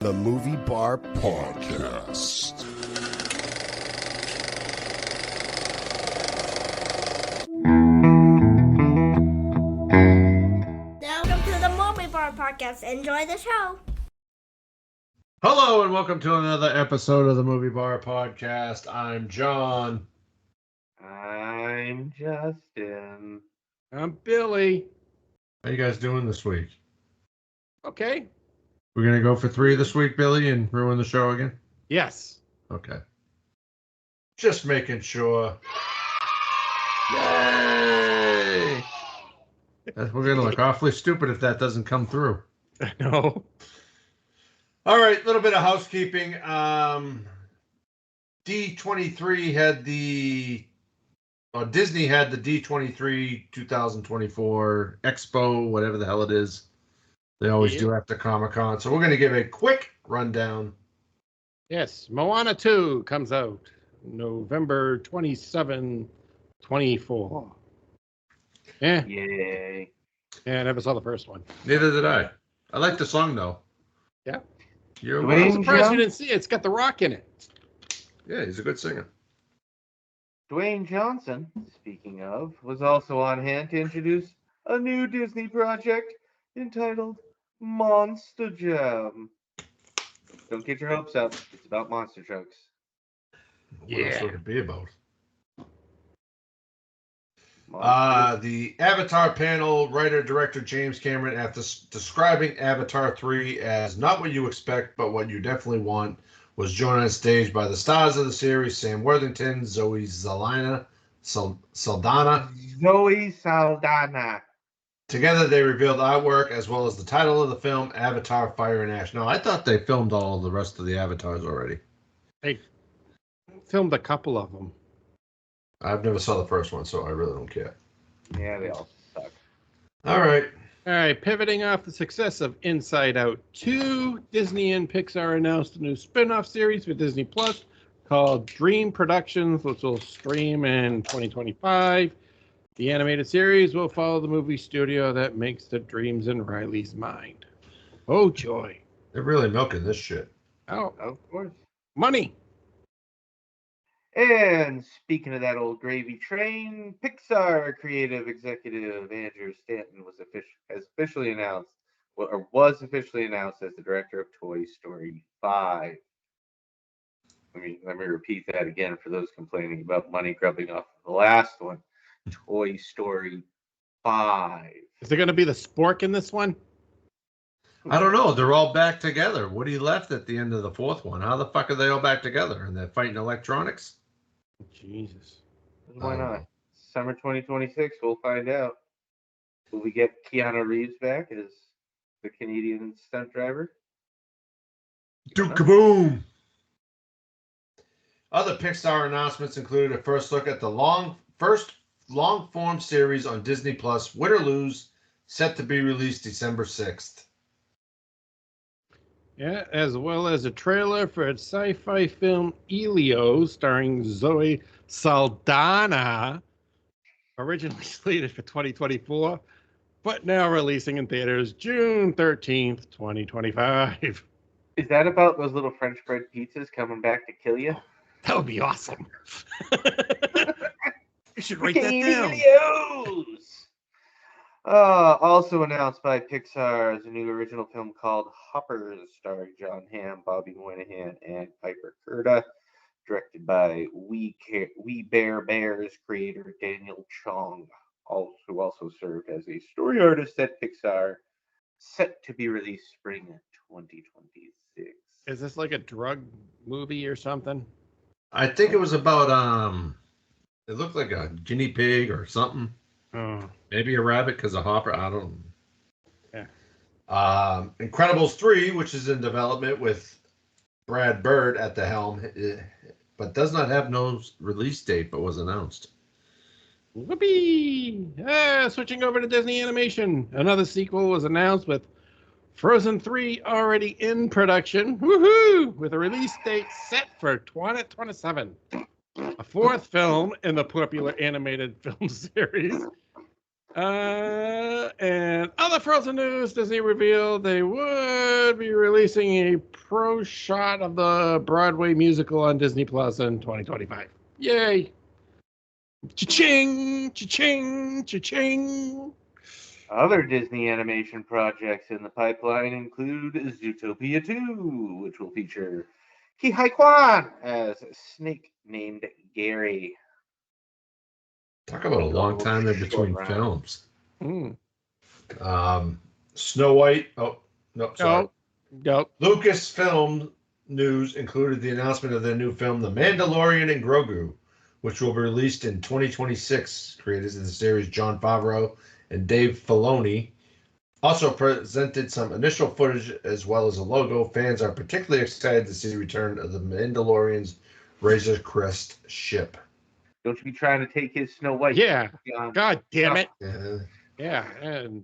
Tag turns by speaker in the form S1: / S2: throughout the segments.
S1: The Movie Bar Podcast.
S2: Welcome to the Movie Bar Podcast. Enjoy the show.
S3: Hello and welcome to another episode of the Movie Bar Podcast. I'm John.
S4: I'm Justin.
S5: I'm Billy.
S3: How you guys doing this week?
S5: Okay.
S3: We're going to go for 3 this week, Billy, and ruin the show again?
S5: Yes.
S3: Okay. Just making sure. Yay! We're going to look awfully stupid if that doesn't come through.
S5: No.
S3: All right, a little bit of housekeeping. D23 had Disney had the D23 2024 Expo, whatever the hell it is. They always do after Comic-Con. So we're going to give a quick rundown.
S5: Yes. Moana 2 comes out November 27, 24. Yeah.
S4: Yay.
S5: Yeah, I never saw the first one.
S3: Neither did I. I like the song, though.
S5: Yeah.
S3: You're
S4: Dwayne
S5: I'm surprised
S4: Johnson?
S5: you didn't see it. It's got The Rock in it.
S3: Yeah, he's a good singer.
S4: Dwayne Johnson, speaking of, was also on hand to introduce a new Disney project entitled Monster Jam. Don't get your hopes up. It's about monster trucks.
S3: What else would it be about?
S4: Monster-
S3: The Avatar panel, writer-director James Cameron, after describing Avatar 3 as not what you expect, but what you definitely want, was joined on stage by the stars of the series, Sam Worthington, Zoe Saldana.
S4: Zoe Saldana.
S3: Together, they revealed artwork as well as the title of the film, Avatar: Fire and Ash. Now, I thought they filmed all of the rest of the Avatars already.
S5: They filmed a couple of them.
S3: I've never saw the first one, so I really don't care.
S4: Yeah, they all suck.
S3: All right.
S5: All right, pivoting off the success of Inside Out 2, Disney and Pixar announced a new spin-off series for Disney Plus called Dream Productions, which will stream in 2025. The animated series will follow the movie studio that makes the dreams in Riley's mind. Oh, joy.
S3: They're really milking this shit.
S5: Oh,
S4: Of course.
S5: money.
S4: And speaking of that old gravy train, Pixar creative executive Andrew Stanton was officially announced as the director of Toy Story 5. Let me repeat that again for those complaining about money grubbing off of the last one. Toy Story 5.
S5: Is there going to be the spork in this one?
S3: I don't know. They're all back together. Woody left at the end of the fourth one. How the fuck are they all back together? And they're fighting electronics?
S5: Jesus.
S4: Why not? Summer 2026, we'll find out. Will we get Keanu Reeves back as the Canadian stunt driver?
S3: Duke kaboom! Other Pixar announcements included a first look at the first long-form series on Disney Plus, Win or Lose, set to be released December 6th.
S5: Yeah, as well as a trailer for its sci-fi film Elio, starring Zoe Saldana, originally slated for 2024, but now releasing in theaters June 13th, 2025.
S4: Is that about those little French bread pizzas coming back to kill you?
S5: That would be awesome. You should write that down.
S4: Elios! Also announced by Pixar is a new original film called Hoppers, starring John Hamm, Bobby Moynihan, and Piper Curda, directed by We Bear Bears creator Daniel Chong, who also served as a story artist at Pixar, set to be released spring 2026.
S5: Is this like a drug movie or something?
S3: I think it was about, it looked like a guinea pig or something.
S5: Oh.
S3: Maybe a rabbit because of Hopper. I don't know.
S5: Yeah.
S3: Incredibles 3, which is in development with Brad Bird at the helm, but does not have no release date, but was announced.
S5: Whoopee! Switching over to Disney Animation. Another sequel was announced with Frozen 3 already in production. Woohoo! With a release date set for 2027. A fourth film in the popular animated film series And other Frozen news, Disney revealed they would be releasing a pro shot of the Broadway musical on Disney Plus in 2025. Yay! Cha-ching! Cha-ching! Cha-ching!
S4: Other Disney animation projects in the pipeline include Zootopia 2, which will feature Ki Hai Kwan as a snake named Gary.
S3: Talk about a long time in between
S4: Short round.
S3: films.
S5: Mm.
S3: Snow White. Oh, no, sorry.
S5: Nope.
S3: Lucasfilm news included the announcement of their new film, The Mandalorian and Grogu, which will be released in 2026. Creators of the series, Jon Favreau and Dave Filoni, also presented some initial footage as well as a logo. Fans are particularly excited to see the return of the Mandalorian's Razor Crest ship.
S4: Don't you be trying to take his Snow White.
S5: Yeah.
S4: John.
S5: God damn it.
S3: Yeah.
S5: Yeah. And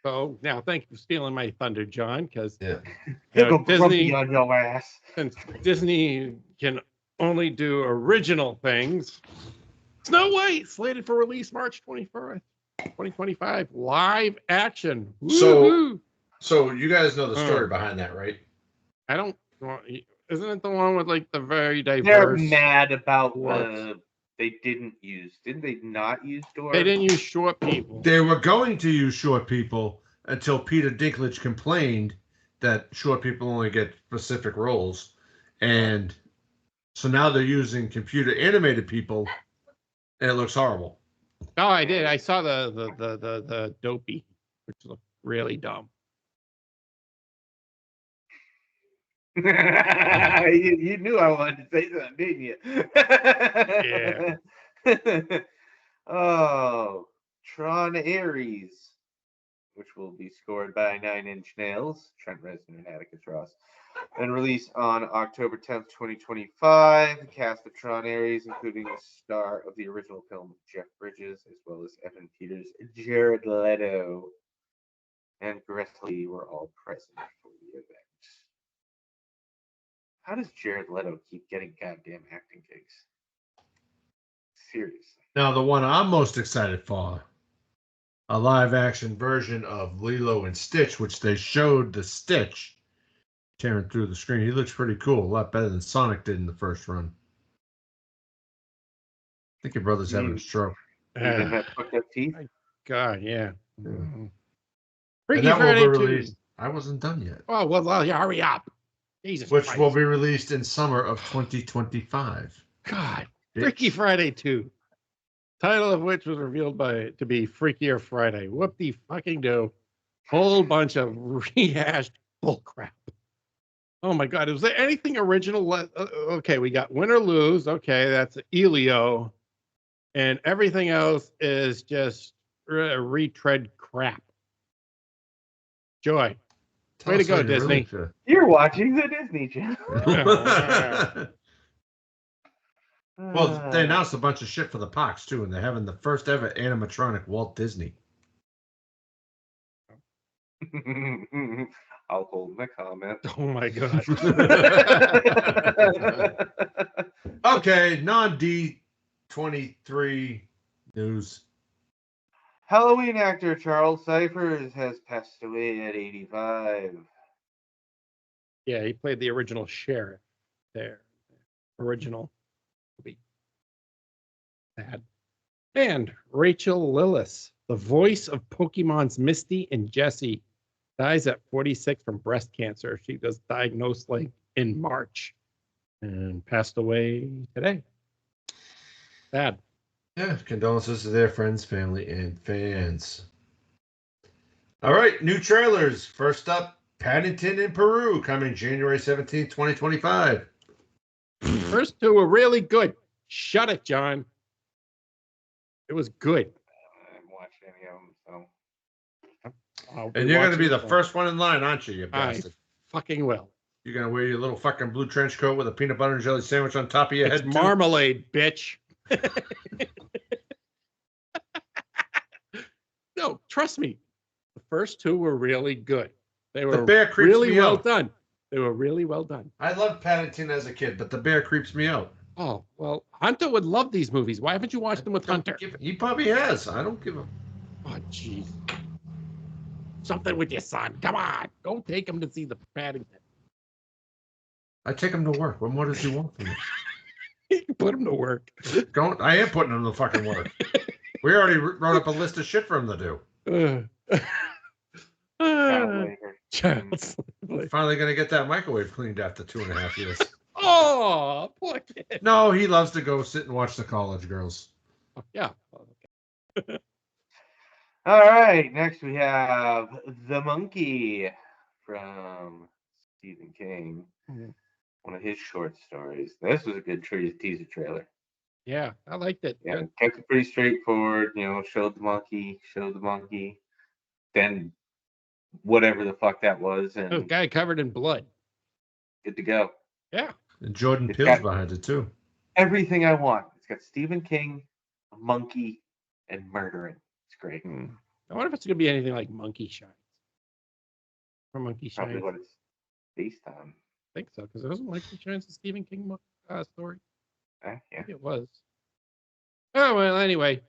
S5: so now thank you for stealing my thunder, John, because
S3: Yeah.
S4: He'll go grumpy
S5: Disney,
S4: on your ass.
S5: since Disney can only do original things, Snow White slated for release March 21st, 2025, live action. Woo-hoo.
S3: So you guys know the story behind that, right?
S5: I don't. Isn't it the one with like the very
S4: They're
S5: diverse?
S4: mad about
S5: dwarves.
S4: didn't they not use dwarves?
S5: They didn't use short people.
S3: They were going to use short people until Peter Dinklage complained that short people only get specific roles. And so now they're using computer animated people, and it looks horrible.
S5: Oh, I did. I saw the dopey, which looked really dumb.
S4: you knew I wanted to say something, didn't you?
S5: Yeah.
S4: Oh, Tron Ares, which will be scored by Nine Inch Nails, Trent Reznor and Atticus Ross, and released on October 10th, 2025. The cast of Tron Ares, including the star of the original film, Jeff Bridges, as well as Evan Peters, Jared Leto, and Gareth Lee were all present for the event. How does Jared Leto keep getting goddamn acting gigs? Seriously.
S3: Now, the one I'm most excited for, a live action version of Lilo and Stitch, which they showed the Stitch tearing through the screen. He looks pretty cool, a lot better than Sonic did in the first run. I think your brother's having a stroke.
S4: He didn't have fucked up teeth.
S5: God, yeah.
S3: And
S5: Freaky
S3: that will
S5: Friday
S3: be
S5: 2.
S3: released. I wasn't done yet.
S5: Oh, well, yeah, hurry up. Jesus
S3: Which
S5: Christ.
S3: will be released in summer of 2025.
S5: God.
S3: Bitch.
S5: Freaky Friday 2. Title of which was revealed to be Freakier Friday. Whoop-de fucking do. Whole bunch of rehashed bullcrap. Oh my God. Was there anything original? Okay, we got Win or Lose. Okay, that's Elio. And everything else is just retread crap. Joy.
S3: Tell
S5: Way to
S3: us
S5: go,
S3: how you really
S5: Disney.
S3: feel.
S4: You're watching the Disney Channel.
S3: Well, they announced a bunch of shit for the parks too, and they're having the first ever animatronic Walt Disney.
S4: I'll hold my comment.
S5: Oh my God.
S3: Okay, non-D23 news.
S4: Halloween actor Charles Cyphers has passed away at 85.
S5: Yeah, he played the original sheriff there. Original. Bad. And Rachel Lillis, the voice of Pokemon's Misty and Jessie, dies at 46 from breast cancer. She was diagnosed like in March and passed away today. Bad.
S3: Yeah, condolences to their friends, family, and fans. All right, new trailers. First up, Paddington in Peru, coming January 17th, 2025.
S5: First two were really good. Shut it, John. It was good.
S4: I haven't watched any of them, so.
S3: And you're going to be the first one in line, aren't you, you
S5: I
S3: bastard?
S5: fucking will.
S3: You're going to wear your little fucking blue trench coat with a peanut butter and jelly sandwich on top of your
S5: It's
S3: head, too?
S5: marmalade, bitch. No, trust me. The first two were really good. They were
S3: bear creeps
S5: really
S3: me
S5: well
S3: out.
S5: done. They were really well done.
S3: I loved Paddington as a kid, but the bear creeps me out.
S5: Oh, well, Hunter would love these movies. Why haven't you watched them with Hunter?
S3: He probably has. I don't give a...
S5: Oh, Jeez. Something with your son. Come on. Go take him to see the Paddington.
S3: I take him to work. What more does he want from me?
S5: Put him to work.
S3: I am putting him to fucking work. We already wrote up a list of shit for him to do.
S5: Child's labor.
S3: Finally gonna get that microwave cleaned after 2.5 years.
S5: Oh, poor kid.
S3: No, he loves to go sit and watch the college girls.
S5: Oh, yeah.
S4: All right, next we have The Monkey from Stephen King.
S5: Mhm.
S4: One of his short stories. This was a good teaser trailer.
S5: Yeah, I liked it.
S4: Yeah, kept it pretty straightforward. Showed the monkey, then whatever the fuck that was, and
S5: Oh, guy covered in blood.
S4: good to go.
S5: Yeah.
S3: And Jordan
S4: It's
S3: Peele's
S4: got-
S3: behind it too.
S4: Everything I want. It's got Stephen King, a monkey, and murdering. It's great.
S5: I wonder if it's going to be anything like Monkey Shines. Or Monkey
S4: Probably
S5: Shines.
S4: what it's based on.
S5: I think so, because it wasn't Monkey Shines a Stephen King story.
S4: Yeah.
S5: Maybe it was. Oh, well, anyway.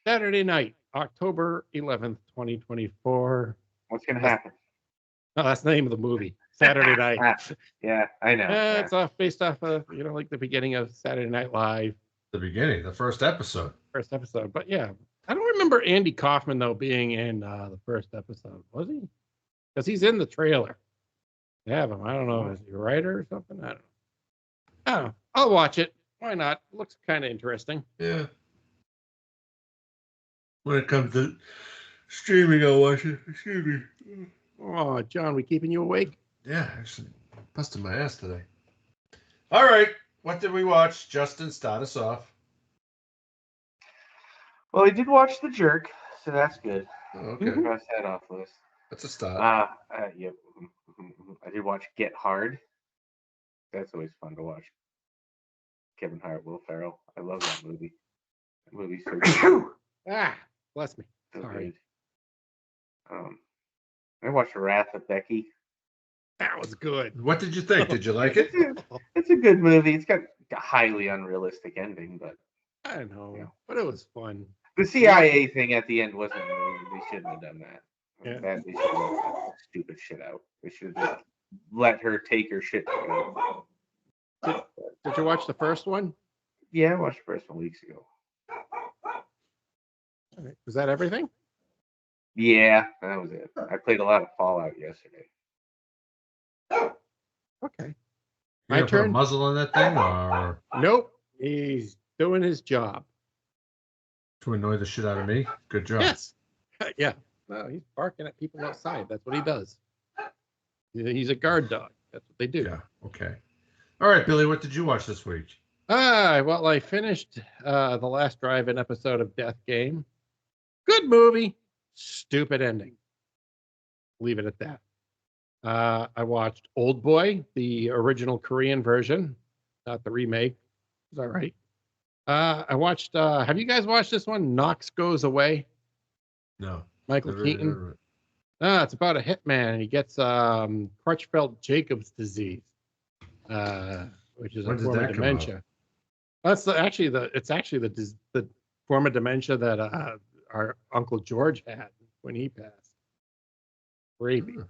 S5: Saturday night, October 11th, 2024.
S4: What's gonna happen?
S5: Oh, that's the name of the movie. Saturday night.
S4: Yeah, I know.
S5: It's based off of, like the beginning of Saturday Night Live,
S3: The beginning, the first episode.
S5: first episode. But yeah, I don't remember Andy Kaufman, though, being in the first episode. Was he? Because he's in the trailer. They have him. I don't know. Is he a writer or something? I don't know. I'll watch it. Why not? Looks kind of interesting.
S3: Yeah. When it comes to streaming, I'll watch it. Excuse me.
S5: Oh, John, we keeping you awake?
S3: Yeah, actually, busted my ass today. All right, what did we watch? Justin, start us off.
S4: Well, I did watch The Jerk, so that's good.
S3: Oh, okay,
S4: Cross that off list.
S3: that's a start.
S4: Yep. I did watch Get Hard. That's always fun to watch. Kevin Hart, Will Ferrell. I love that movie. That movie's so good.
S5: Ah, bless me.
S4: So
S5: Sorry.
S4: good. I watched Wrath of Becky.
S5: That was good.
S3: What did you think? Did you like it?
S4: It's a good movie. It's got a highly unrealistic ending, but
S5: I don't know,
S4: Yeah.
S5: but it was fun.
S4: the CIA thing at the end wasn't. They shouldn't have done that.
S5: Yeah.
S4: They should have left that stupid shit out. They should have just let her take her shit. To go.
S5: Did you watch the first one?
S4: Yeah, I watched the first one weeks ago.
S5: All right. Was that everything?
S4: Yeah, that was it. I played a lot of Fallout yesterday.
S5: Okay.
S3: You
S5: My
S3: gonna put a
S5: turn?
S3: muzzle on that thing, or
S5: Nope. He's doing his job.
S3: to annoy the shit out of me? Good job.
S5: Yes. Yeah. No, he's barking at people outside. That's what he does. He's a guard dog. That's what they do.
S3: Yeah. Okay. All right, Billy. What did you watch this week?
S5: Well, I finished the last drive-in episode of Death Game. Good movie. Stupid ending. Leave it at that. I watched Old Boy, the original Korean version, not the remake. It was all right. I watched, have you guys watched this one? Knox Goes Away,
S3: No.
S5: Michael
S3: Never
S5: Keaton.
S3: heard of it.
S5: It's about a hitman, and he gets Crutchfeld-Jacobs disease, which is
S3: When
S5: a
S3: did
S5: form of
S3: that come
S5: dementia. That's actually the form of dementia that our Uncle George had when he passed. Crazy.
S3: Hmm.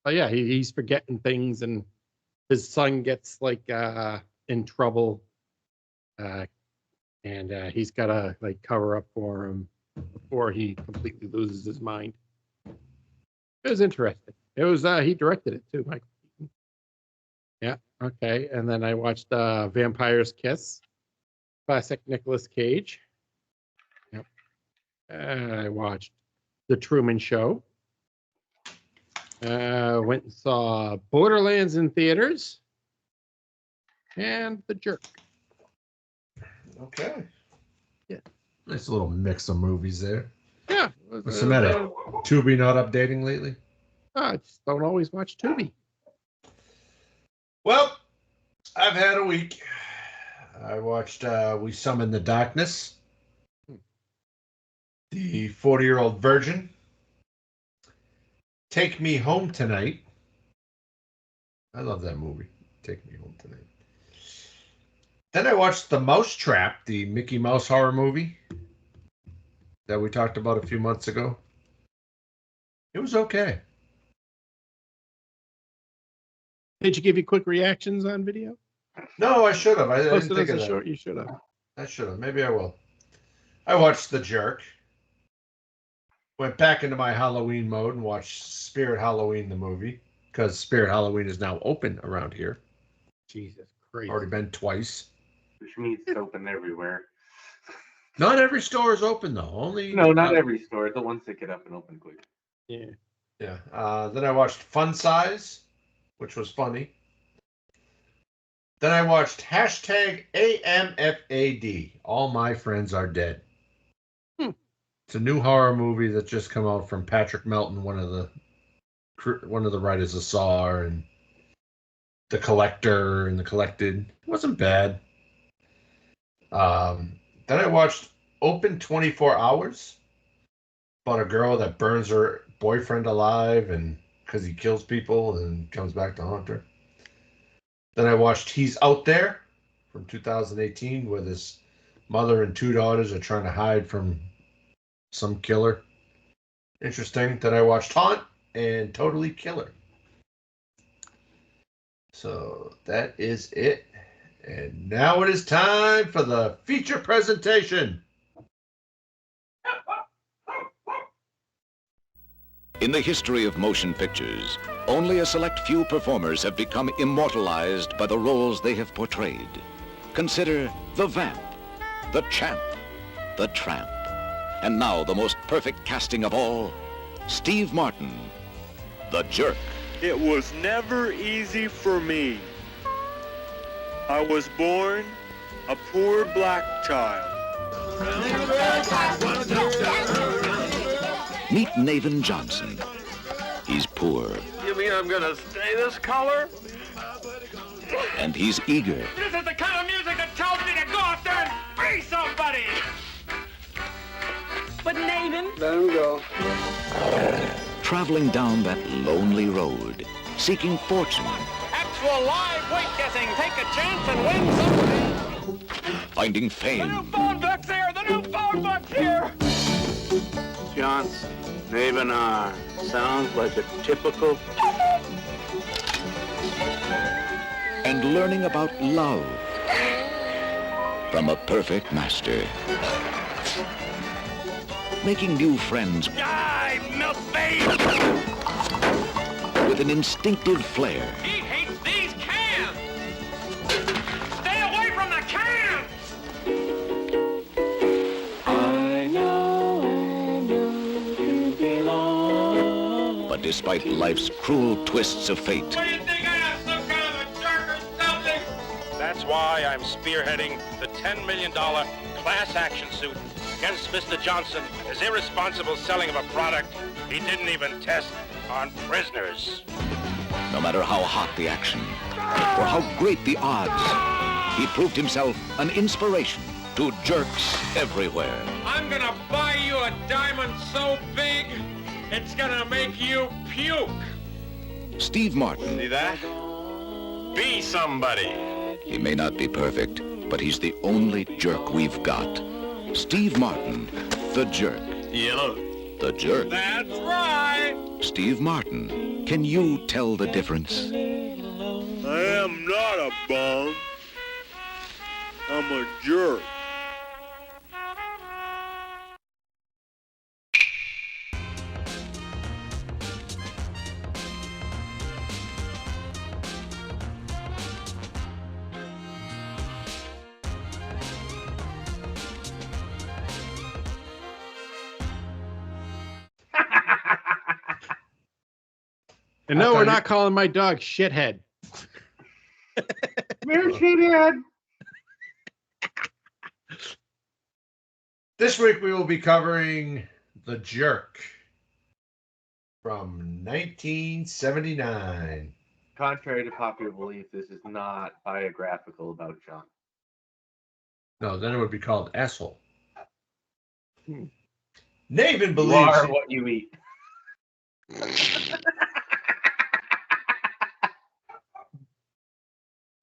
S5: But yeah, he's forgetting things, and his son gets in trouble, and he's got to cover up for him before he completely loses his mind. It was interesting. It was he directed it too, Michael Keaton. Yeah, okay. And then I watched Vampire's Kiss, classic Nicolas Cage. Yep. I watched The Truman Show. Went and saw Borderlands in theaters, and The Jerk.
S3: Okay.
S5: Yeah.
S3: Nice little mix of movies there.
S5: Yeah.
S3: What's the matter? Tubi not updating lately?
S5: I just don't always watch Tubi.
S3: Well, I've had a week. I watched We Summon the Darkness, The 40-Year-Old Virgin, Take Me Home Tonight. I love that movie. Take Me Home Tonight. Then I watched The Mousetrap, the Mickey Mouse horror movie. that we talked about a few months ago. It was okay.
S5: Did you give you quick reactions on video?
S3: No, I should have. I didn't
S5: Posted
S3: think
S5: as
S3: of
S5: a
S3: that.
S5: short. You should have.
S3: I should have. Maybe I will. I watched The Jerk. Went back into my Halloween mode and watched Spirit Halloween, the movie, because Spirit Halloween is now open around here.
S5: Jesus Christ.
S3: Already been twice.
S4: Which means it's open everywhere.
S3: Not every store is open, though. Only
S4: No, not every store. The ones that get up and open quick.
S5: Yeah.
S3: Yeah. Then I watched Fun Size, which was funny. Then I watched hashtag AMFAD. All My Friends Are Dead. It's a new horror movie that just come out from Patrick Melton, one of the writers of Saw and The Collector and The Collected. It wasn't bad. Then I watched Open 24 Hours about a girl that burns her boyfriend alive and because he kills people and comes back to haunt her. Then I watched He's Out There from 2018, where this mother and two daughters are trying to hide from some killer. Interesting. Then I watched Haunt and Totally Killer. So that is it. And now it is time for the feature presentation.
S6: In the history of motion pictures, only a select few performers have become immortalized by the roles they have portrayed. Consider the Vamp, the Champ, the Tramp, and now the most perfect casting of all, Steve Martin, the Jerk.
S7: It was never easy for me. I was born a poor black child.
S6: Meet Nathan Johnson. He's poor.
S7: You mean I'm gonna stay this color?
S6: And he's eager.
S7: This is the kind of music that tells me to go out there and be somebody!
S8: But Nathan...
S7: Let him go.
S6: Traveling down that lonely road, seeking fortune.
S7: Actual live weight guessing. Take a chance and win something.
S6: Finding
S7: The new
S6: fame.
S7: phone book's here! The new phone book's here!
S9: Johnson, Navenar. Sounds like a typical...
S6: And learning about love from a perfect master. Making new friends
S7: Die, milk babe!
S6: with an instinctive flair.
S7: He hates these cans! Stay away from the cans!
S8: I know you belong.
S6: But despite life's cruel twists of fate,
S7: What do you think I am, some kind of a jerk or something? That's why I'm spearheading the $10 million class action suit against Mr. Johnson as irresponsible selling of a product he didn't even test on prisoners.
S6: no matter how hot the action or how great the odds, he proved himself an inspiration to jerks everywhere.
S7: I'm gonna buy you a diamond so big, it's gonna make you puke.
S6: Steve Martin.
S7: See that? Be somebody.
S6: He may not be perfect, but he's the only jerk we've got. Steve Martin, the Jerk.
S7: Yellow.
S6: The Jerk.
S7: That's right.
S6: Steve Martin. Can you tell the difference?
S7: I am not a bum. I'm a jerk.
S5: And no, we're not calling my dog shithead.
S4: Where's shithead?
S3: This week we will be covering The Jerk from 1979.
S4: Contrary to popular belief, this is not biographical about John.
S3: No, then it would be called Asshole.
S5: Hmm.
S3: Nathan
S4: You
S3: believes.
S4: are what you eat.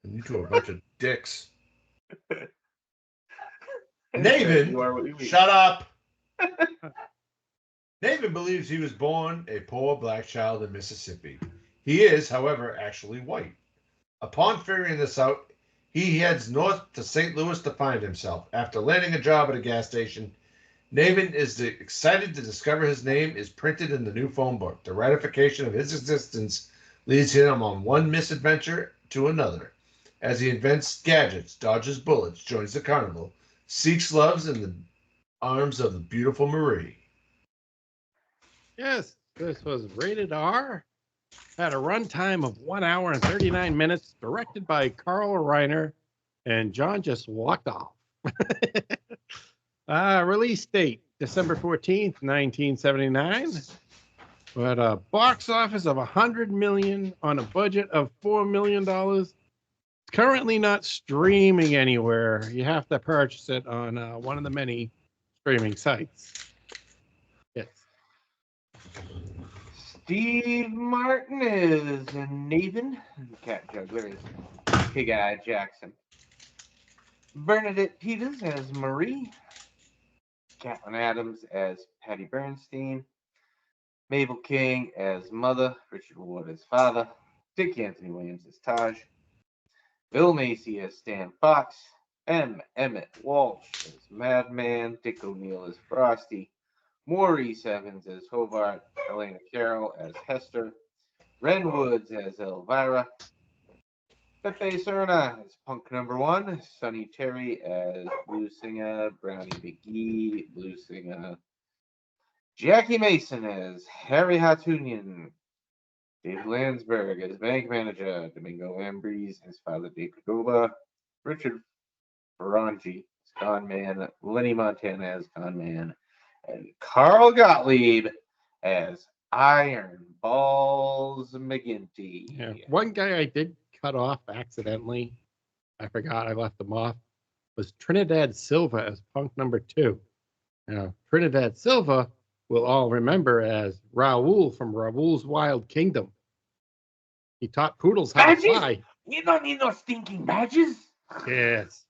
S3: You two are a bunch of dicks. Nathan,
S4: You are what you eat.
S3: shut up. Nathan believes he was born a poor black child in Mississippi. He is, however, actually white. Upon figuring this out, he heads north to St. Louis to find himself. After landing a job at a gas station, Nathan is excited to discover his name is printed in the new phone book. The ratification of his existence leads him on one misadventure to another. As he invents gadgets, dodges bullets, joins the carnival, seeks loves in the arms of the beautiful Marie.
S5: Yes, this was rated R. Had a runtime of 1 hour and 39 minutes, directed by Carl Reiner, and John just walked off. Release date, December 14th, 1979. But a box office of $100 million on a budget of $4 million. It's currently not streaming anywhere. You have to purchase it on one of the many streaming sites. Yes.
S4: Steve Martin is Nathan. Cat Juggler is Big Eye Jackson. Bernadette Peters as Marie. Catelyn Adams as Patty Bernstein. Mabel King as Mother. Richard Ward as Father. Dick Anthony Williams as Taj. Bill Macy as Stan Fox. M. Emmett Walsh as Madman. Dick O'Neill as Frosty. Maurice Evans as Hobart, Elena Carroll as Hester, Ren Woods as Elvira, Pepe Serna as Punk Number 1, Sonny Terry as Blue Singer, Brownie McGee, Blue Singer, Jackie Mason as Harry Hatunian, Dave Landsberg as Bank Manager, Domingo Ambrose as Father Dave Cordova, Richard Ferrangi as Con Man, Lenny Montana as Con Man, and Carl Gottlieb as Iron Balls McGinty.
S5: Yeah. One guy I did cut off accidentally, I forgot I left him off, was Trinidad Silva as Punk Number 2. Now, Trinidad Silva we'll all remember as Raoul from Raoul's Wild Kingdom. He taught poodles how to fly.
S4: You don't need no stinking badges.
S5: Yes.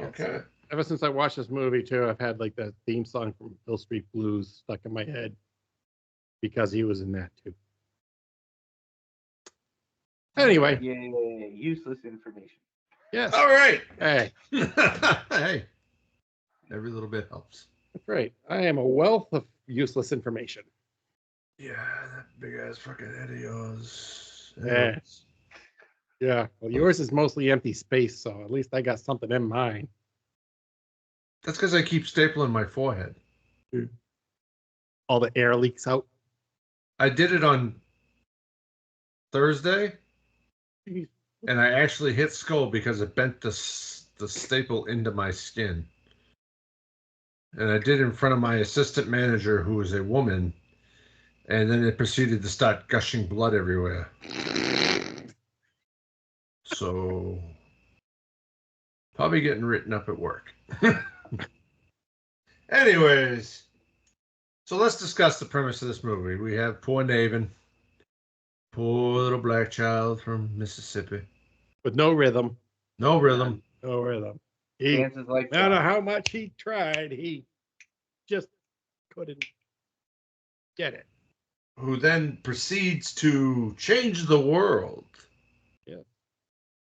S3: Okay.
S5: Ever since I watched this movie too, I've had like the theme song from Hill Street Blues stuck in my head because he was in that too. Anyway.
S4: Yeah, useless information.
S5: Yes.
S3: All right.
S5: Hey.
S3: Hey. Every little bit helps.
S5: That's right. I am a wealth of useless information.
S3: Yeah, that big ass fucking head of yours.
S5: Yeah. Yeah. Well, yours is mostly empty space, so at least I got something in mine.
S3: That's because I keep stapling my forehead.
S5: All the air leaks out.
S3: I did it on Thursday, and I actually hit skull because it bent the staple into my skin. And I did it in front of my assistant manager, who was a woman, and then it proceeded to start gushing blood everywhere. So, probably getting written up at work. Anyways, so let's discuss the premise of this movie. We have poor Naven, poor little black child from Mississippi.
S5: With no rhythm.
S3: No rhythm.
S5: No rhythm.
S4: Dances like
S5: No matter how much he tried, he just couldn't get it.
S3: Who then proceeds to change the world.
S5: Yeah.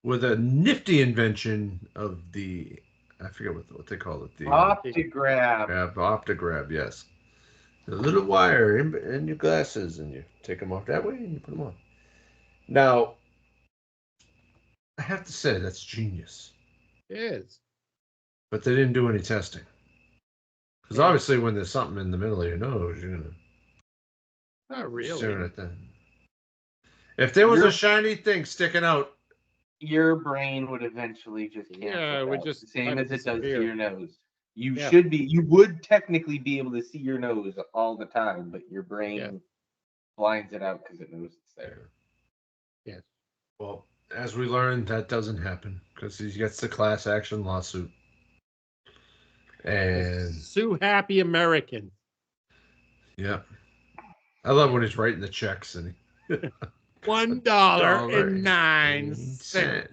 S3: With a nifty invention of the, I forget what they call it. The
S4: Optigraph.
S3: Optigraph, yes. The little wire in your glasses, and you take them off that way, and you put them on. Now, I have to say, that's genius.
S5: It is.
S3: But they didn't do any testing. Because obviously when there's something in the middle of your nose, you're going to...
S5: Not really.
S3: Staring at that. If there was a shiny thing sticking out...
S4: Your brain would eventually just
S5: it would just...
S4: the same as it does to your nose. You
S5: Yeah.
S4: would technically be able to see your nose all the time, but your brain blinds it out because it knows it's there.
S5: Yes.
S3: Well, as we learned, that doesn't happen because he gets the class action lawsuit. And
S5: Sue Happy American.
S3: yeah. I love when he's writing the checks and he
S5: $1.09.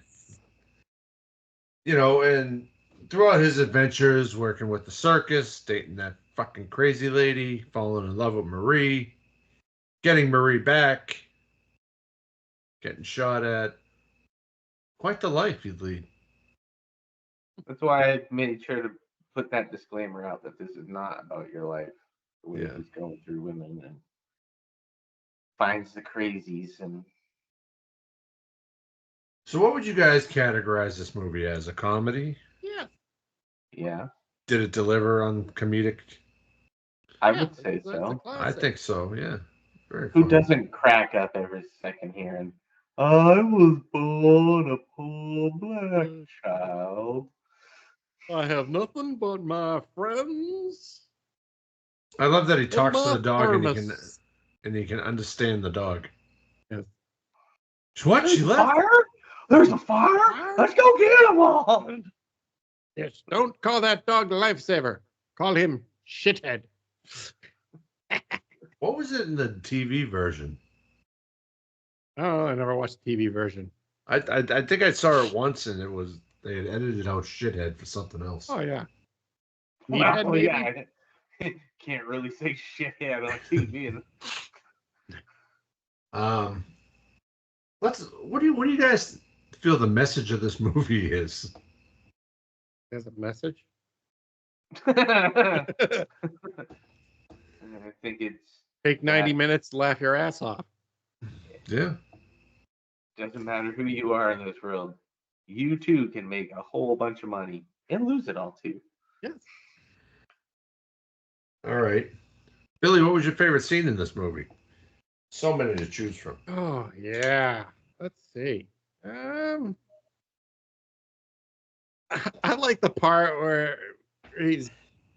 S3: You know, and throughout his adventures, working with the circus, dating that fucking crazy lady, falling in love with Marie, getting Marie back, getting shot at. Quite the life he'd lead.
S4: That's why I made sure to put that disclaimer out that this is not about your life. The way he's going through women and finds the crazies and.
S3: So, what would you guys categorize this movie as? A comedy?
S4: Yeah.
S3: Did it deliver on comedic?
S4: I would say so.
S3: I think so. Yeah. Very
S4: Who
S3: funny.
S4: doesn't crack up every second hearing, I was born a poor black child.
S5: I have nothing but my friends.
S3: I love that he talks to
S5: my
S3: the dog
S5: thermos.
S3: and he can understand the dog.
S5: Yes.
S3: What?
S4: There's
S3: She
S4: a
S3: left?
S4: fire? There's a fire? Let's go get him on.
S5: Yes. Don't call that dog the lifesaver. Call him shithead.
S3: What was it in the TV version?
S5: Oh, I never watched the TV version.
S3: I think I saw it once and it was they had edited out shithead for something else.
S5: Oh yeah.
S4: Well,
S5: Meathead, maybe?
S4: yeah. Can't really say shithead on TV.
S3: What do you guys feel the message of this movie is?
S5: There's a message.
S4: I think it's
S5: Take 90 minutes, laugh your ass off.
S3: Yeah.
S4: doesn't matter who you are in this world. You too can make a whole bunch of money and lose it all too.
S5: Yes.
S3: All right. Billy, what was your favorite scene in this movie? So many to choose from.
S5: Oh yeah. Let's see. I like the part where he's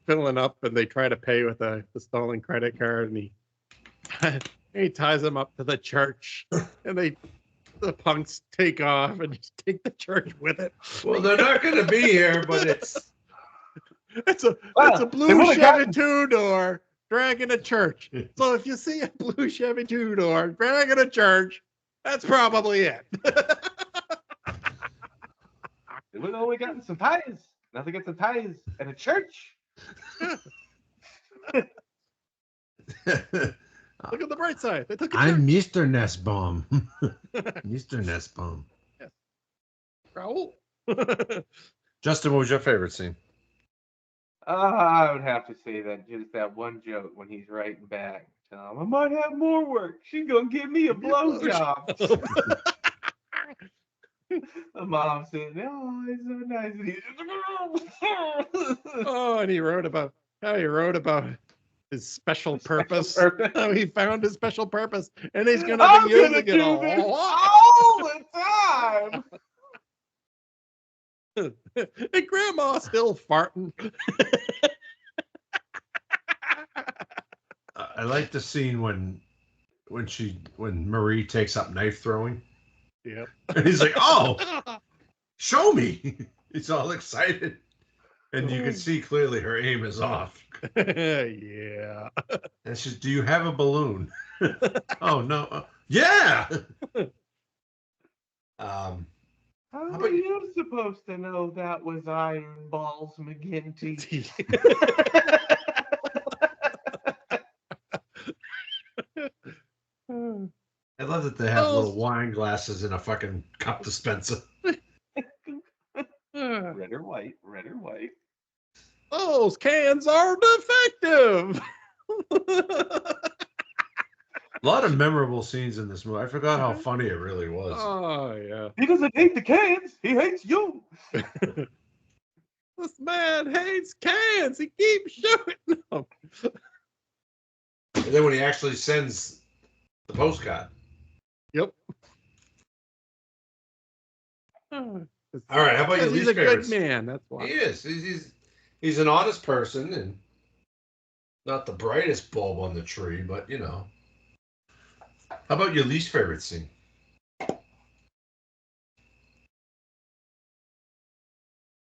S5: filling up and they try to pay with the stolen credit card and he ties him up to the church and the punks take off and just take the church with it.
S3: Well, they're not going to be here, but it's
S5: a blue Chevy two-door dragging a church. So if you see a blue Chevy two-door dragging a church, that's probably it.
S4: We've only gotten some ties. Now they get some ties at a church.
S5: Look at the bright side. They took a
S3: I'm
S5: church.
S3: Mr. Nestbaum. Mr. Nestbaum.
S5: Yes. Raoul.
S3: Justin, what was your favorite scene?
S4: I would have to say that just that one joke when he's writing back. I might have more work. She's gonna give me a blowjob. The mom said, "Oh, it's so nice." And
S5: Oh, and he wrote about his special purpose. How he found his special purpose, and he's gonna be using it all
S4: the time.
S5: And Grandma's still farting.
S3: I like the scene when Marie takes up knife throwing.
S5: Yep.
S3: And he's like, "Oh, show me." He's all excited. And you can see clearly her aim is off.
S5: Yeah.
S3: And she's, "Do you have a balloon?" Oh, no. Yeah.
S4: How are you supposed to know that was Iron Balls McGinty?
S3: I love that they have little wine glasses in a fucking cup dispenser.
S4: Red or white, red or white.
S5: Those cans are defective.
S3: A lot of memorable scenes in this movie. I forgot how funny it really was.
S5: Oh, yeah.
S4: He doesn't hate the cans. He hates you.
S5: This man hates cans. He keeps shooting them.
S3: And then when he actually sends the postcard.
S5: Yep.
S3: All right, how about your
S5: He's
S3: least
S5: a
S3: favorites?
S5: good man. That's why.
S3: He is. He's an honest person and not the brightest bulb on the tree, but you know. How about your least favorite scene?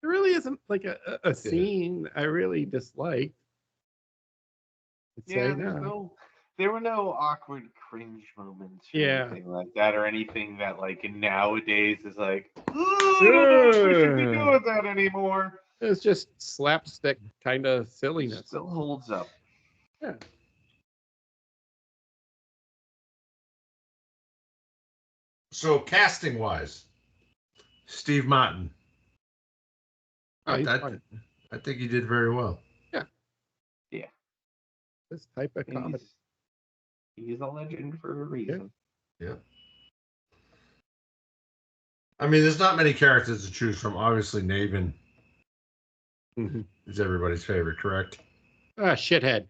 S5: There really isn't like a scene I really disliked.
S4: Yeah, there were no awkward cringe moments or
S5: Yeah.
S4: anything like that, or anything that like nowadays is like, oh, I don't know if we should be doing that anymore.
S5: It's just slapstick kind of silliness.
S4: Still holds up.
S5: Yeah.
S3: So casting wise, Steve Martin.
S5: Oh, he's
S3: I
S5: funny.
S3: think he did very well.
S5: This type of comedy.
S4: He's a legend for a reason.
S3: Yeah. I mean, there's not many characters to choose from. Obviously, Navin is everybody's favorite, correct?
S5: Shithead.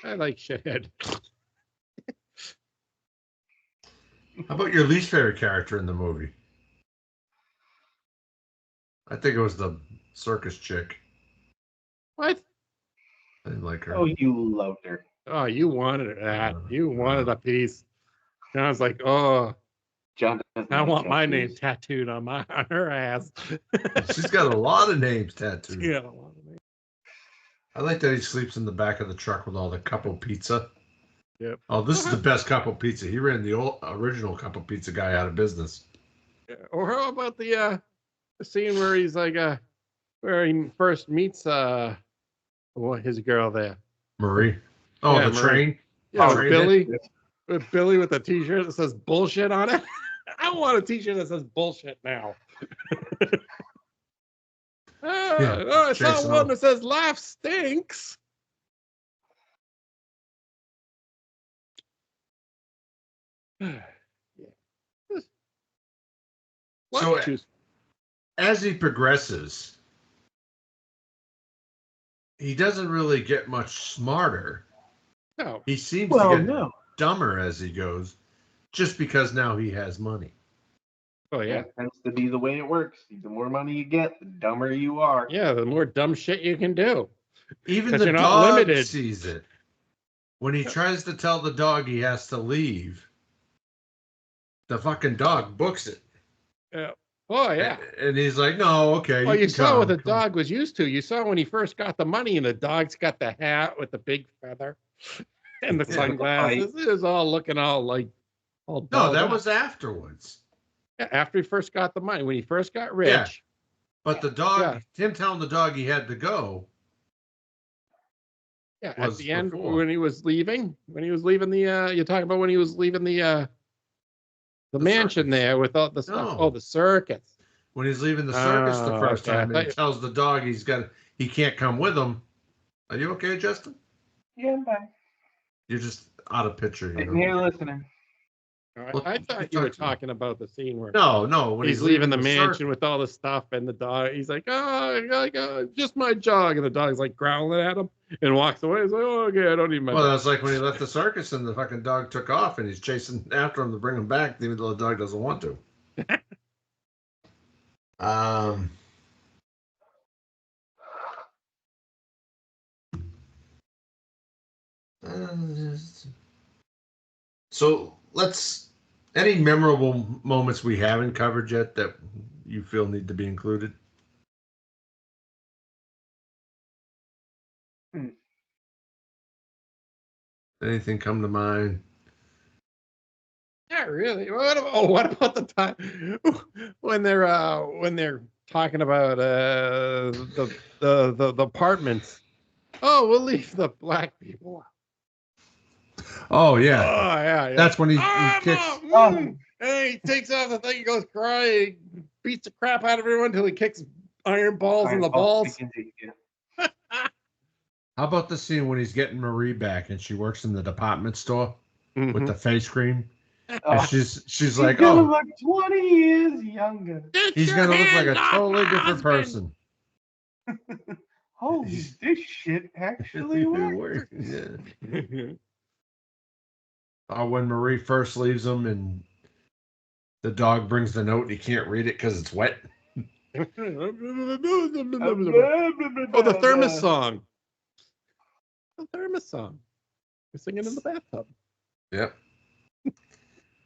S5: I like Shithead.
S3: How about your least favorite character in the movie? I think it was the circus chick.
S5: What?
S3: I didn't like her.
S4: Oh, you loved her.
S5: Oh, you wanted that. You wanted a piece. John's like, oh,
S4: John doesn't
S5: I
S4: like
S5: want my
S4: tattoos.
S5: name tattooed on her ass.
S3: She's got a lot of names tattooed.
S5: Yeah, a lot of names.
S3: I like that he sleeps in the back of the truck with all the Couple Pizza.
S5: Yep.
S3: Oh, this is the best Couple Pizza. He ran the original Couple Pizza guy out of business.
S5: Yeah. Or how about the scene where he's like, where he first meets his girl there?
S3: Marie. Oh,
S5: Yeah,
S3: the
S5: Marie.
S3: train?
S5: Yeah,
S3: Oh,
S5: with Billy. With Billy with a t-shirt that says bullshit on it. I want a t-shirt that says bullshit now. I saw
S3: Jason
S5: one
S3: O.
S5: that says life stinks.
S3: So, as he progresses, he doesn't really get much smarter.
S5: No.
S3: He seems to get dumber as he goes, just because now he has money.
S5: Oh yeah.
S4: That tends to be the way it works. The more money you get, the dumber you are.
S5: Yeah, the more dumb shit you can do.
S3: Even
S5: 'Cause
S3: the
S5: you're not
S3: dog
S5: limited.
S3: sees it. When he tries to tell the dog he has to leave, the fucking dog books it.
S5: Yeah. Oh yeah.
S3: And he's like, no, okay.
S5: Well, you
S3: can
S5: saw
S3: come,
S5: what the
S3: come."
S5: dog was used to. You saw when he first got the money, and the dog's got the hat with the big feather and the
S3: Yeah.
S5: sunglasses. It was all looking all like all
S3: No,
S5: dolled
S3: that
S5: up.
S3: was afterwards.
S5: Yeah, after he first got the money. When he first got rich.
S3: Yeah. But the dog,
S5: Yeah.
S3: him telling the dog he had to go.
S5: Yeah, at
S3: was
S5: the end
S3: before.
S5: when he was leaving the you're talking about when he was leaving the mansion
S3: circus.
S5: there with all the stuff.
S3: No.
S5: Oh, the circus.
S3: When he's leaving the circus the
S5: Oh,
S3: first
S5: okay. I
S3: time, and
S5: thought
S3: he
S5: you-
S3: tells the dog he can't come with him. Are you okay, Justin?
S4: Yeah, I'm fine.
S3: You're just out of picture. You
S4: Sitting
S3: know?
S4: here listening.
S3: Look,
S5: I
S3: you
S5: thought you were
S3: talked to me.
S5: talking about the scene where
S3: No. When
S5: he's leaving the mansion
S3: circus-
S5: with all the stuff and the dog. He's like, just my dog. And the dog's like growling at him and walks away. He's like, oh, okay, I don't need my
S3: Well,
S5: dog.
S3: that's like when he left the circus and the fucking dog took off and he's chasing after him to bring him back, even though the dog doesn't want to. So any memorable moments we haven't covered yet that you feel need to be included? Anything come to mind?
S5: Not really. What about the time when they're talking about the apartments? Oh, we'll leave the black people out.
S3: Oh yeah,
S5: Oh yeah.
S3: that's when he
S5: Ah,
S3: kicks.
S5: Mom, and he takes off the thing, he goes crying, beats the crap out of everyone until he kicks iron balls in the balls.
S3: How about the scene when he's getting Marie back and she works in the department store with the face cream? And she's like,
S4: gonna
S3: oh,
S4: look 20 years younger.
S3: he's
S5: Get your
S3: gonna look like a
S5: hand off
S3: totally
S5: my
S3: different
S5: husband.
S3: person.
S4: Holy, this shit actually works.
S3: Yeah. When Marie first leaves him and the dog brings the note and he can't read it because it's wet.
S5: Oh, the thermos song. The thermos song. We're singing in the bathtub.
S3: Yep.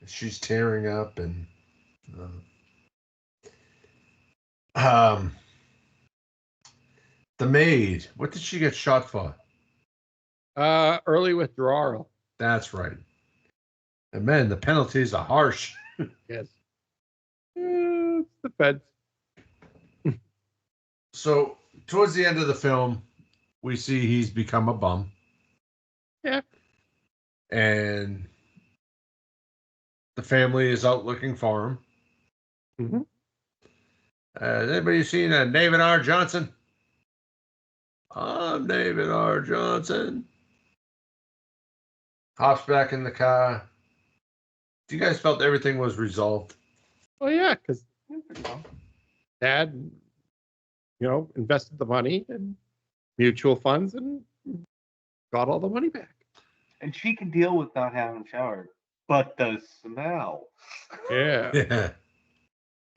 S3: She's tearing up and the maid. What did she get shot for?
S5: Early withdrawal.
S3: That's right. And man, the penalties are harsh.
S5: Yes. It's the feds.
S3: So towards the end of the film, we see he's become a bum.
S5: Yeah.
S3: And the family is out looking for him.
S5: Mm-hmm.
S3: Has anybody seen David R. Johnson? I'm David R. Johnson. Hops back in the car. Do you guys felt everything was resolved?
S5: Oh yeah, because Dad, invested the money in mutual funds and got all the money back.
S4: And she can deal with not having showered, but the smell.
S5: Yeah.
S3: Yeah.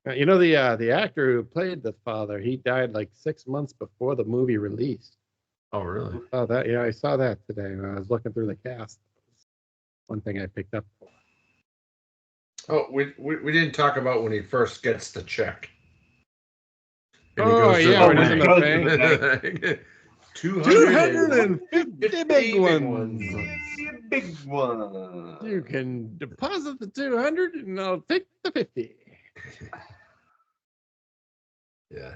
S5: The actor who played the father, he died like 6 months before the movie released.
S3: Oh, really?
S5: Oh, that yeah, I saw that today when I was looking through the cast. One thing I picked up for.
S3: Oh, we didn't talk about when he first gets the check. And
S5: Oh, yeah,
S4: when he's in the
S3: bank.
S5: 250 big ones.
S4: Big one.
S5: You can deposit the 200 and I'll take the 50.
S3: Yeah.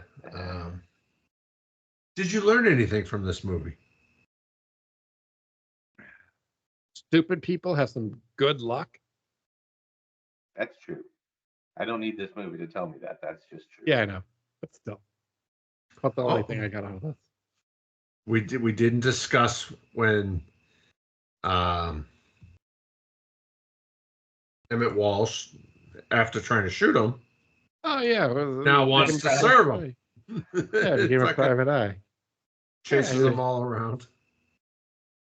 S3: Did you learn anything from this movie?
S5: Stupid people have some good luck.
S4: That's true. I don't need this movie to tell me that. That's just true.
S5: Yeah, I know. But still. That's the only thing I got out of this.
S3: We didn't discuss when Emmett Walsh, after trying to shoot him,
S5: Oh, yeah.
S3: now wants to serve him.
S5: Yeah, he gave him a private eye.
S3: Chases them all around.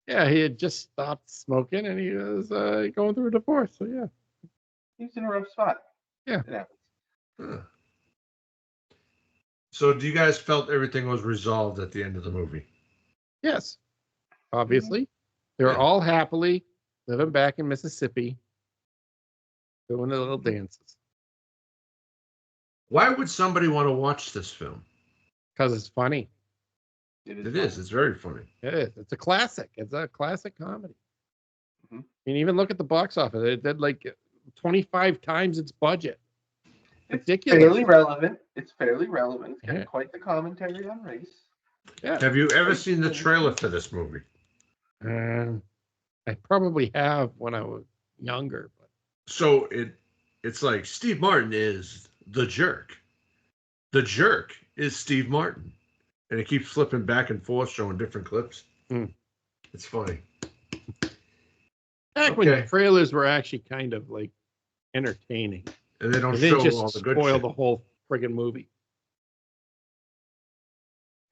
S5: Yeah, he had just stopped smoking and he was going through a divorce. So, yeah.
S4: He's in a rough spot.
S5: Yeah.
S4: It happens.
S3: Huh. So do you guys felt everything was resolved at the end of the movie?
S5: Yes. Obviously. They were all happily living back in Mississippi, doing their little dances.
S3: Why would somebody want to watch this film?
S5: Because it's funny.
S3: It is. It's very funny.
S5: It is. It's a classic. It's a classic comedy.
S4: Mhm.
S5: I mean, even look at the box office. It did like 25 times its budget. Ridiculous.
S4: Fairly relevant. It's fairly relevant. It's got
S5: Yeah.
S4: quite the commentary on race.
S5: Yeah.
S3: Have you ever seen the trailer for this movie?
S5: I probably have when I was younger. But
S3: So it's like Steve Martin is the jerk. The jerk is Steve Martin. And it keeps flipping back and forth, showing different clips. It's funny.
S5: back when trailers were actually kind of like entertaining.
S3: And they don't
S5: They
S3: show
S5: just
S3: all the good
S5: spoil
S3: shit.
S5: the whole friggin' movie.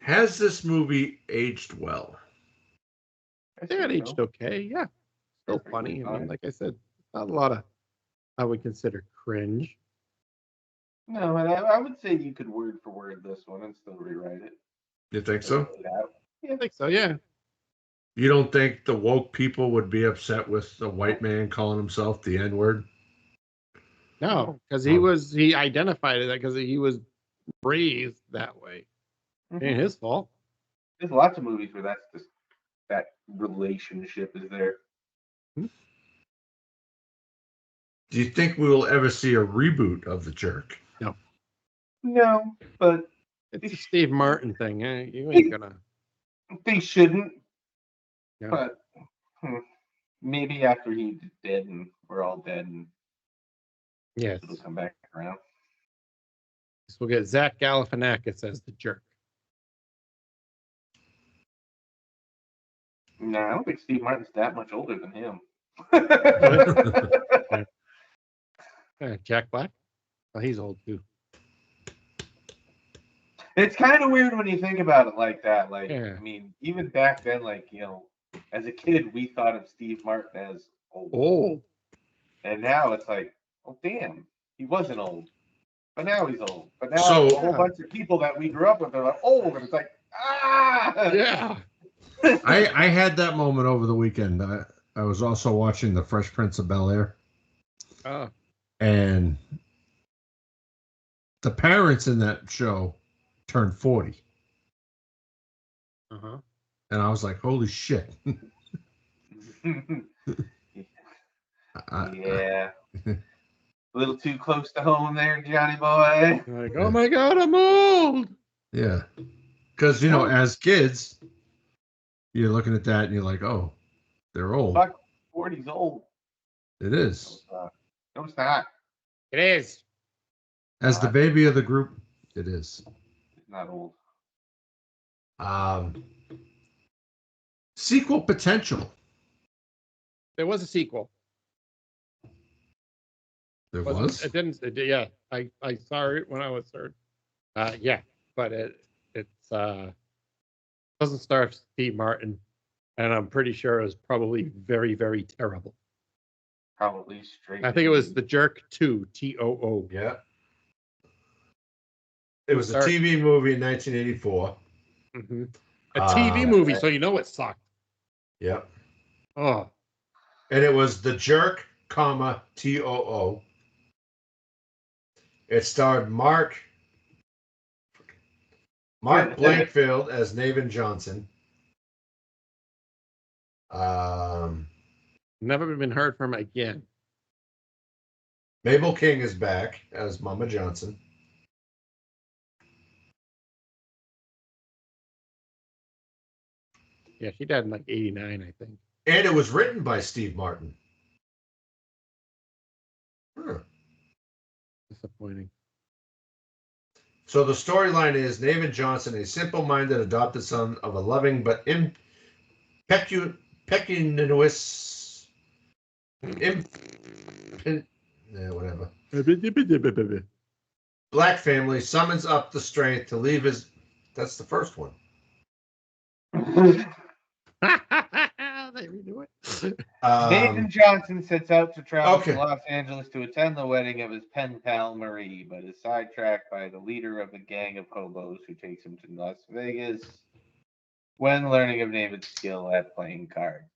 S3: Has this movie aged well?
S4: I
S5: They got
S4: think
S5: aged
S4: so.
S5: okay, yeah. Still
S4: Perfectly
S5: funny. I mean,
S4: fine.
S5: like I said, not a lot of I would consider cringe.
S4: No, and I would say you could word for word this one and still rewrite it.
S3: You think so?
S5: I think so, yeah.
S3: You don't think the woke people would be upset with the white man calling himself the N-word?
S5: No, because
S3: Oh.
S5: he identified it because he was raised that way.
S4: Mhm.
S5: Ain't his fault.
S4: There's lots of movies where that's just that relationship is there.
S3: Do you think we will ever see a reboot of The Jerk?
S4: No, but
S5: It's a Steve Martin thing. Eh? You ain't gonna.
S4: they shouldn't.
S5: Yeah.
S4: But maybe after he's dead and we're all dead and
S5: Yes.
S4: it'll come back around.
S5: So we'll get Zach Galifianakis as the jerk.
S4: No, I don't think Steve Martin's that much older than him.
S5: Jack Black? Well, he's old too.
S4: It's kind of weird when you think about it like that. Like,
S5: Yeah.
S4: I mean, even back then, like, as a kid, we thought of Steve Martin as old.
S5: Old.
S4: And now it's like, oh, damn, he wasn't old. But now he's old. But now
S3: So-
S4: a whole bunch of people that we grew up with are like, old. And it's like, ah!
S5: Yeah.
S3: I had that moment over the weekend. I was also watching The Fresh Prince of Bel-Air.
S5: Oh.
S3: And the parents in that show turned 40.
S5: Uh-huh.
S3: And I was like, holy shit.
S4: Yeah. A little too close to home there, Johnny boy.
S5: Like, oh my God, I'm old.
S3: Yeah. Because, as kids, you're looking at that and you're like, oh, they're old.
S4: Buck 40's old.
S3: It is.
S4: No, it's not.
S5: It is.
S3: As the baby of the group, it is.
S4: It's not old.
S3: Sequel potential.
S5: There was a sequel.
S3: There was?
S5: It didn't. Yeah, I saw it when I was third. Yeah, but it's doesn't star Steve Martin, and I'm pretty sure it was probably very, very terrible.
S4: Probably straight.
S5: I think it was The Jerk 2, TOO.
S3: Yeah. It was a TV movie in 1984.
S5: Mm-hmm. A TV movie, so you know it sucked.
S3: Yep.
S5: Oh.
S3: And it was The Jerk, TOO. It starred Mark Blankfield as Nathan Johnson.
S5: Never been heard from again.
S3: Mabel King is back as Mama Johnson.
S5: Yeah, she died in like 89, I think.
S3: And it was written by Steve Martin. Huh.
S5: Disappointing.
S3: So the storyline is Nathan Johnson, a simple-minded adopted son of a loving but impetuous, whatever. Black family summons up the strength to leave his. That's the first one.
S5: They redo it.
S4: Nathan Johnson sets out to travel to Los Angeles to attend the wedding of his pen pal Marie, but is sidetracked by the leader of a gang of hobos who takes him to Las Vegas when learning of David's skill at playing cards.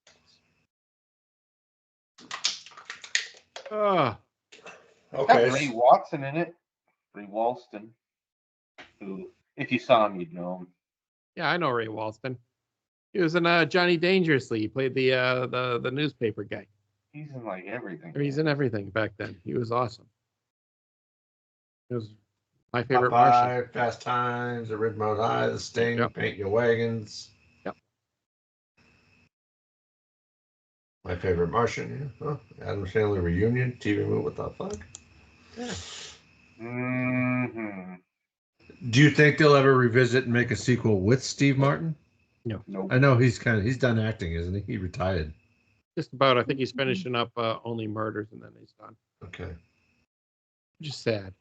S5: Oh.
S3: Okay.
S4: Got Ray Watson in it. Ray Walston, who, if you saw him, you'd know him.
S5: Yeah, I know Ray Walston. He was in Johnny Dangerously. He played the newspaper guy.
S4: He's in like everything.
S5: He's in everything back then. He was awesome. He was my favorite
S3: Popeye,
S5: Martian.
S3: Fast Times, The Ridgemont High, The Sting, Paint Your Wagons.
S5: Yep.
S3: My favorite Martian. Yeah. Oh, Adam Sandler reunion TV movie. What the fuck?
S5: Yeah.
S4: Mm-hmm.
S3: Do you think they'll ever revisit and make a sequel with Steve Martin?
S5: No.
S4: Nope.
S3: I know he's done acting, isn't he? He retired.
S5: Just about. I think he's finishing up Only Murders, and then he's done.
S3: Okay.
S5: Just sad.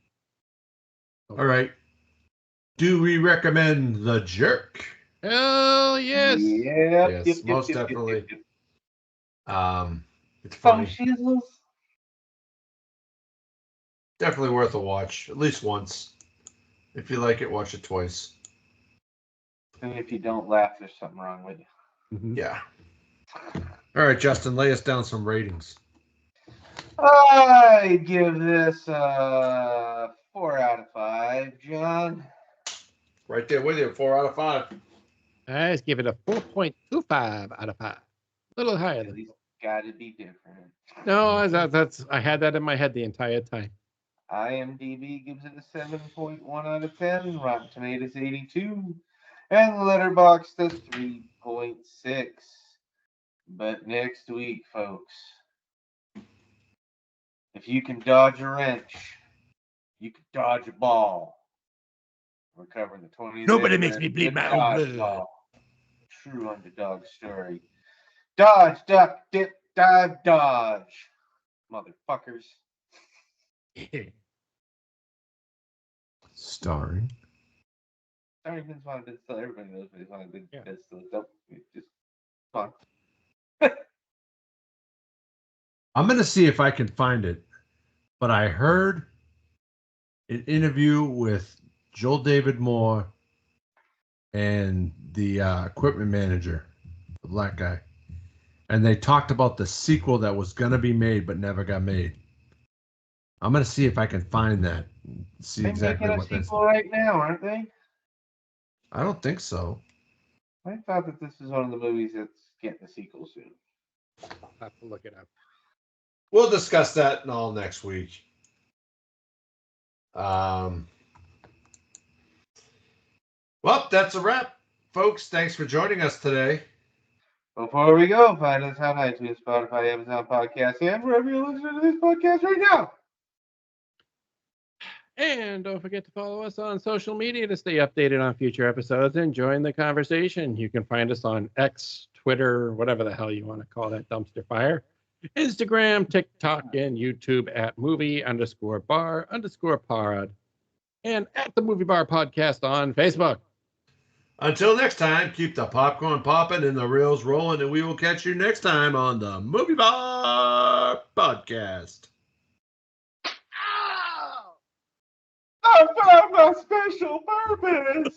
S3: All right. Do we recommend The Jerk?
S5: Hell yes.
S4: Yep.
S3: Yes, most definitely.
S4: Yep.
S3: It's
S4: Some
S3: funny.
S4: shizzles.
S3: Definitely worth a watch, at least once. If you like it, watch it twice.
S4: And if you don't laugh, there's something wrong with you.
S5: Mm-hmm.
S3: Yeah. All right, Justin, lay us down some ratings.
S4: I give this 4 out of 5, John.
S3: Right there with you, 4 out of 5.
S5: I just give it a 4.25 out of 5. A little higher
S4: At
S5: than.
S4: least gotta be different.
S5: No, that's I had that in my head the entire time.
S4: IMDb gives it a 7.1 out of 10. Rotten Tomatoes 82. And Letterboxd a 3.6. But next week, folks, if you can dodge a wrench, you can dodge a ball. We're covering the 20th.
S5: Nobody makes me bleed my own blood.
S4: True underdog story. Dodge, duck, dip, dive, dodge. Motherfuckers.
S3: Starring.
S4: Sorry, Vince Vaughn. Everybody knows Vince Vaughn. Don't just fun.
S3: I'm going to see if I can find it, but I heard an interview with Joel David Moore and the equipment manager, the black guy, and they talked about the sequel that was going to be made but never got made. I'm going to see if I can find that. See
S4: They're
S3: exactly
S4: making
S3: what
S4: a
S3: that's.
S4: sequel right now, aren't they?
S3: I don't think so.
S4: I thought that this is one of the movies that's getting a sequel soon.
S5: I'll have to look it up.
S3: We'll discuss that and all next week. Well, that's a wrap, folks. Thanks for joining us today.
S4: Before we go, find us on iTunes, Spotify, Amazon Podcasts, and wherever you're listening to this podcast right now.
S5: And don't forget to follow us on social media to stay updated on future episodes and join the conversation. You can find us on X, Twitter, whatever the hell you want to call that dumpster fire, Instagram, TikTok, and YouTube at movie_bar_pod, and at the Movie Bar Podcast on Facebook.
S3: Until next time, keep the popcorn popping and the reels rolling, and we will catch you next time on the Movie Bar Podcast.
S4: I found my special purpose.